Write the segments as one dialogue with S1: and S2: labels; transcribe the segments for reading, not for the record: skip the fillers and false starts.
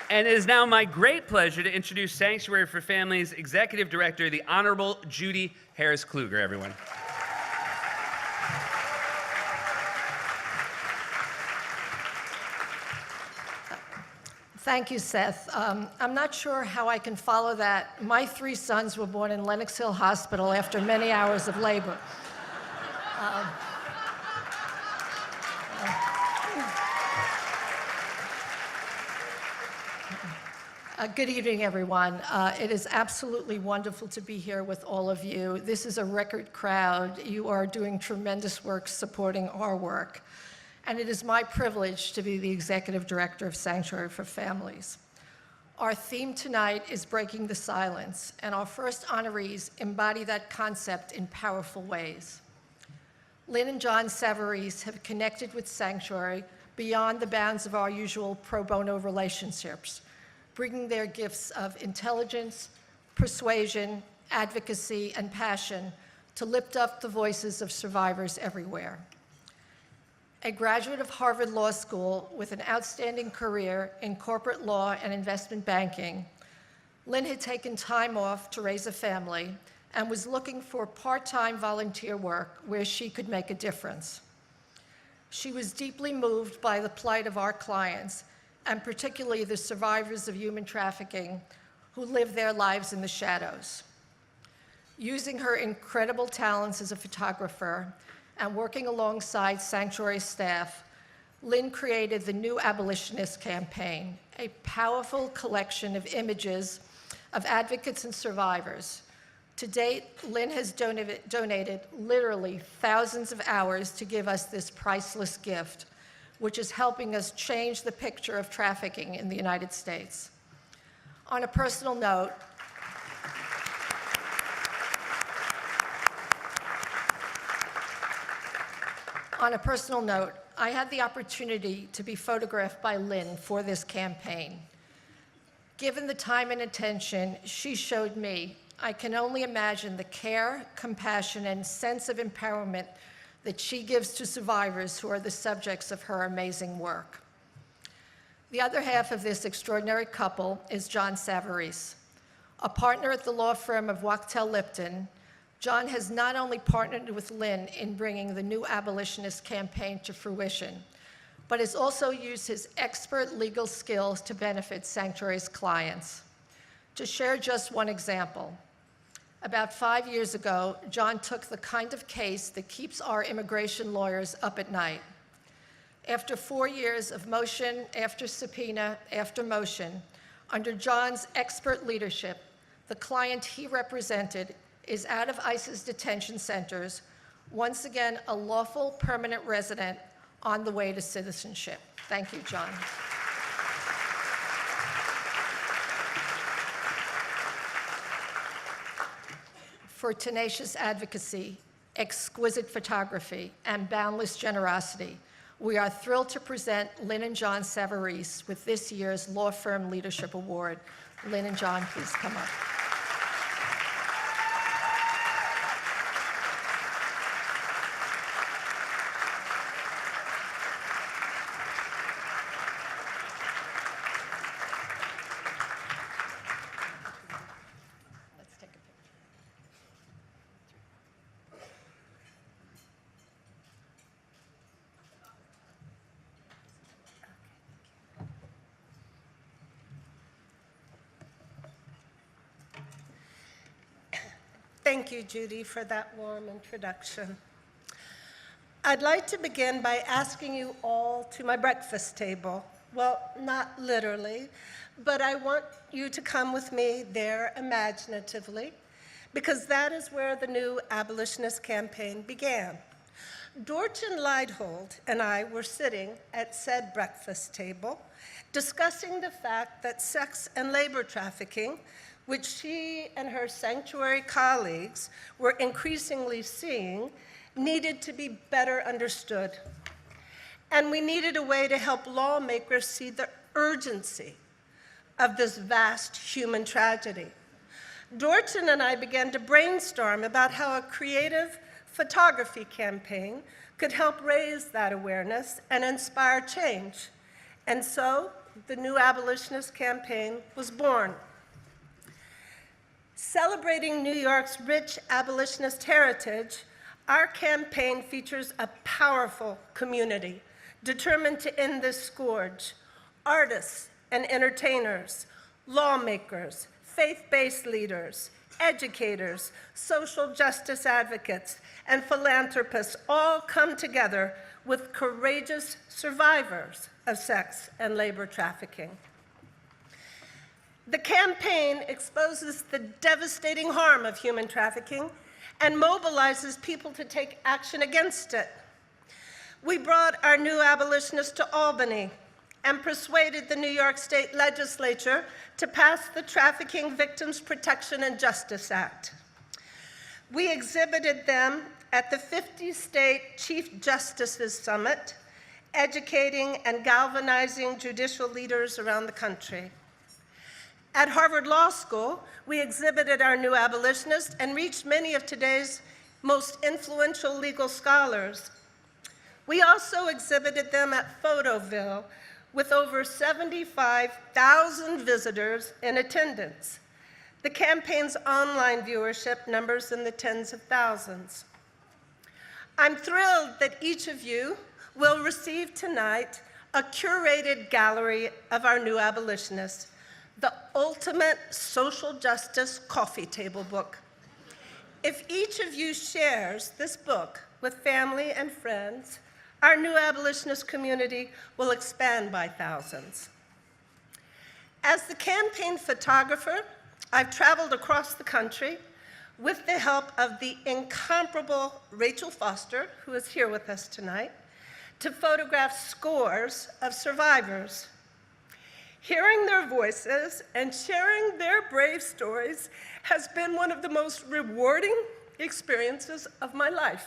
S1: And it is now my great pleasure to introduce Sanctuary for Families Executive Director, the Honorable Judy Harris-Kluger, everyone.
S2: Thank you, Seth. I'm not sure how I can follow that. My 3 sons were born in Lenox Hill Hospital after many hours of labor. Good evening, everyone. It is absolutely wonderful to be here with all of you. This is a record crowd. You are doing tremendous work supporting our work. And it is my privilege to be the Executive Director of Sanctuary for Families. Our theme tonight is breaking the silence, and our first honorees embody that concept in powerful ways. Lynn and John Savarese have connected with Sanctuary beyond the bounds of our usual pro bono relationships, bringing their gifts of intelligence, persuasion, advocacy, and passion to lift up the voices of survivors everywhere. A graduate of Harvard Law School with an outstanding career in corporate law and investment banking, Lynn had taken time off to raise a family and was looking for part-time volunteer work where she could make a difference. She was deeply moved by the plight of our clients, and particularly the survivors of human trafficking who live their lives in the shadows. Using her incredible talents as a photographer and working alongside Sanctuary staff, Lynn created the New Abolitionist Campaign, a powerful collection of images of advocates and survivors. To date, Lynn has donated literally thousands of hours to give us this priceless gift, which is helping us change the picture of trafficking in the United States. On a personal note, I had the opportunity to be photographed by Lynn for this campaign. Given the time and attention she showed me, I can only imagine the care, compassion, and sense of empowerment that she gives to survivors who are the subjects of her amazing work. The other half of this extraordinary couple is John Savarese. A partner at the law firm of Wachtell Lipton, John has not only partnered with Lynn in bringing the New Abolitionist Campaign to fruition, but has also used his expert legal skills to benefit Sanctuary's clients. To share just one example, about 5 years ago, John took the kind of case that keeps our immigration lawyers up at night. After 4 years of motion after subpoena after motion, under John's expert leadership, the client he represented is out of ICE's detention centers, once again a lawful permanent resident on the way to citizenship. Thank you, John. For tenacious advocacy, exquisite photography, and boundless generosity, we are thrilled to present Lynn and John Savarese with this year's Law Firm Leadership Award. Lynn and John, please come up.
S3: Thank you, Judy, for that warm introduction. I'd like to begin by asking you all to my breakfast table. Well, not literally, but I want you to come with me there imaginatively, because that is where the New Abolitionist Campaign began. Dorchen Leidhold and I were sitting at said breakfast table discussing the fact that sex and labor trafficking, which she and her Sanctuary colleagues were increasingly seeing, needed to be better understood. And we needed a way to help lawmakers see the urgency of this vast human tragedy. Dorchen and I began to brainstorm about how a creative photography campaign could help raise that awareness and inspire change. And so the New Abolitionist Campaign was born. Celebrating New York's rich abolitionist heritage, our campaign features a powerful community determined to end this scourge: artists and entertainers, lawmakers, faith-based leaders, educators, social justice advocates, and philanthropists all come together with courageous survivors of sex and labor trafficking. The campaign exposes the devastating harm of human trafficking and mobilizes people to take action against it. We brought our New Abolitionists to Albany and persuaded the New York State Legislature to pass the Trafficking Victims Protection and Justice Act. We exhibited them at the 50-state Chief Justices Summit, educating and galvanizing judicial leaders around the country. At Harvard Law School, we exhibited our New Abolitionists and reached many of today's most influential legal scholars. We also exhibited them at Photoville with over 75,000 visitors in attendance. The campaign's online viewership numbers in the tens of thousands. I'm thrilled that each of you will receive tonight a curated gallery of our New Abolitionists, the ultimate social justice coffee table book. If each of you shares this book with family and friends, our New Abolitionist community will expand by thousands. As the campaign photographer, I've traveled across the country with the help of the incomparable Rachel Foster, who is here with us tonight, to photograph scores of survivors. Hearing their voices and sharing their brave stories has been one of the most rewarding experiences of my life.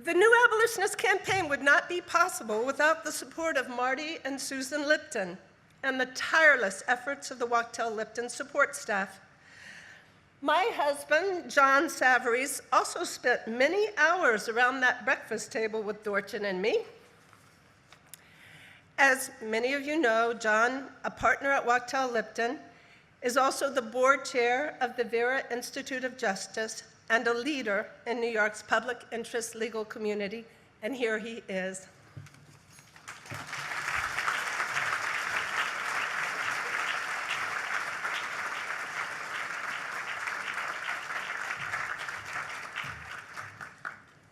S3: The New Abolitionist Campaign would not be possible without the support of Marty and Susan Lipton and the tireless efforts of the Wachtell Lipton support staff. My husband, John Savarese, also spent many hours around that breakfast table with Dorchin and me. As many of you know, John, a partner at Wachtell Lipton, is also the board chair of the Vera Institute of Justice and a leader in New York's public interest legal community, and here he is.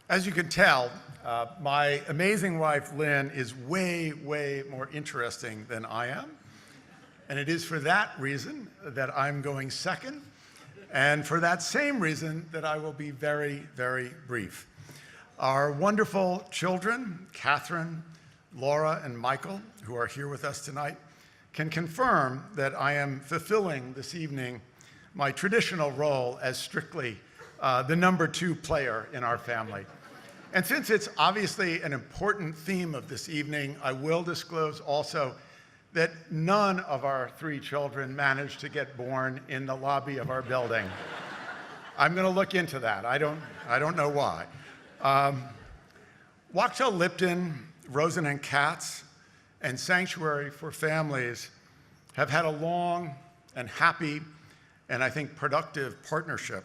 S4: As you can tell, my amazing wife, Lynn, is way, way more interesting than I am. And it is for that reason that I'm going second, and for that same reason that I will be very, very brief. Our wonderful children, Catherine, Laura, and Michael, who are here with us tonight, can confirm that I am fulfilling this evening my traditional role as strictly the number 2 player in our family. And since it's obviously an important theme of this evening, I will disclose also that none of our 3 children managed to get born in the lobby of our building. I'm going to look into that. I don't know why. Wachtell Lipton, Rosen and Katz, and Sanctuary for Families have had a long and happy and I think productive partnership.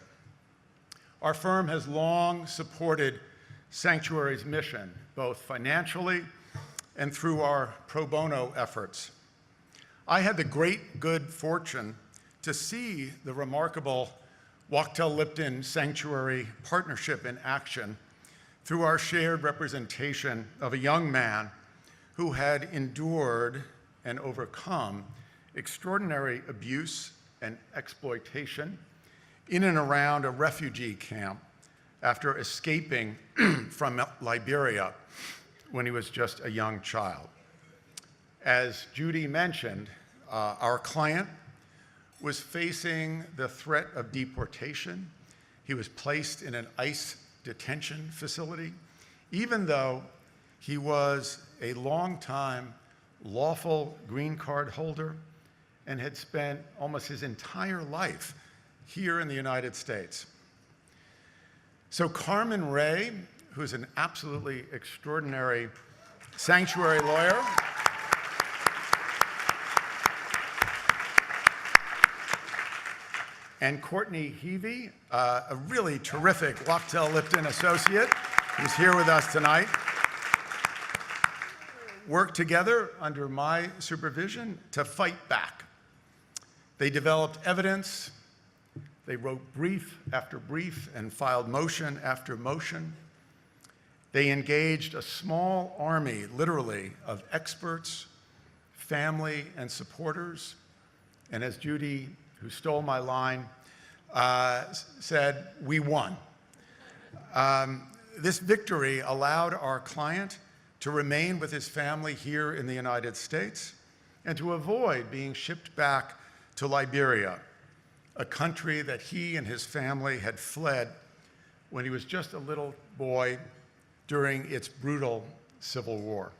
S4: Our firm has long supported Sanctuary's mission, both financially and through our pro bono efforts. I had the great good fortune to see the remarkable Wachtell Lipton Sanctuary partnership in action through our shared representation of a young man who had endured and overcome extraordinary abuse and exploitation in and around a refugee camp after escaping from Liberia when he was just a young child. As Judy mentioned, our client was facing the threat of deportation. He was placed in an ICE detention facility, even though he was a long-time lawful green card holder and had spent almost his entire life here in the United States. So Carmen Ray, who's an absolutely extraordinary sanctuary lawyer. And Courtney Heavey, a really terrific Wachtell-Lipton associate, who's here with us tonight. Worked together under my supervision to fight back. They developed evidence, they wrote brief after brief and filed motion after motion. They engaged a small army, literally, of experts, family, and supporters. And as Judy, who stole my line, said, we won. This victory allowed our client to remain with his family here in the United States and to avoid being shipped back to Liberia, a country that he and his family had fled when he was just a little boy during its brutal civil war.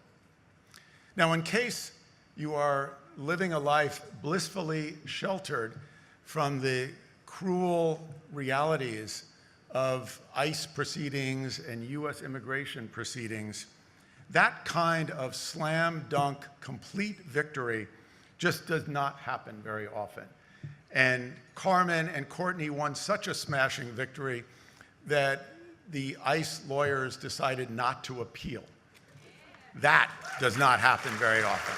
S4: Now, in case you are living a life blissfully sheltered from the cruel realities of ICE proceedings and US immigration proceedings, that kind of slam dunk complete victory just does not happen very often. And Carmen and Courtney won such a smashing victory that the ICE lawyers decided not to appeal. That does not happen very often.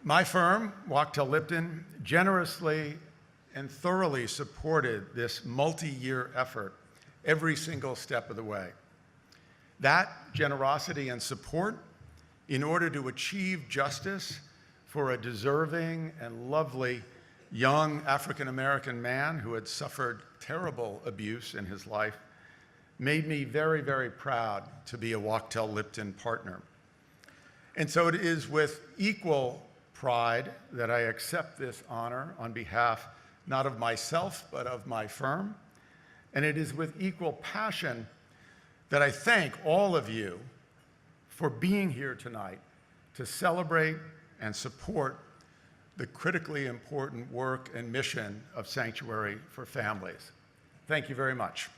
S4: My firm, Wachtell-Lipton, generously and thoroughly supported this multi-year effort every single step of the way. That generosity and support, in order to achieve justice for a deserving and lovely young African-American man who had suffered terrible abuse in his life, made me very, very proud to be a Wachtell-Lipton partner. And so it is with equal pride that I accept this honor on behalf not of myself, but of my firm. And it is with equal passion that I thank all of you for being here tonight to celebrate and support the critically important work and mission of Sanctuary for Families. Thank you very much.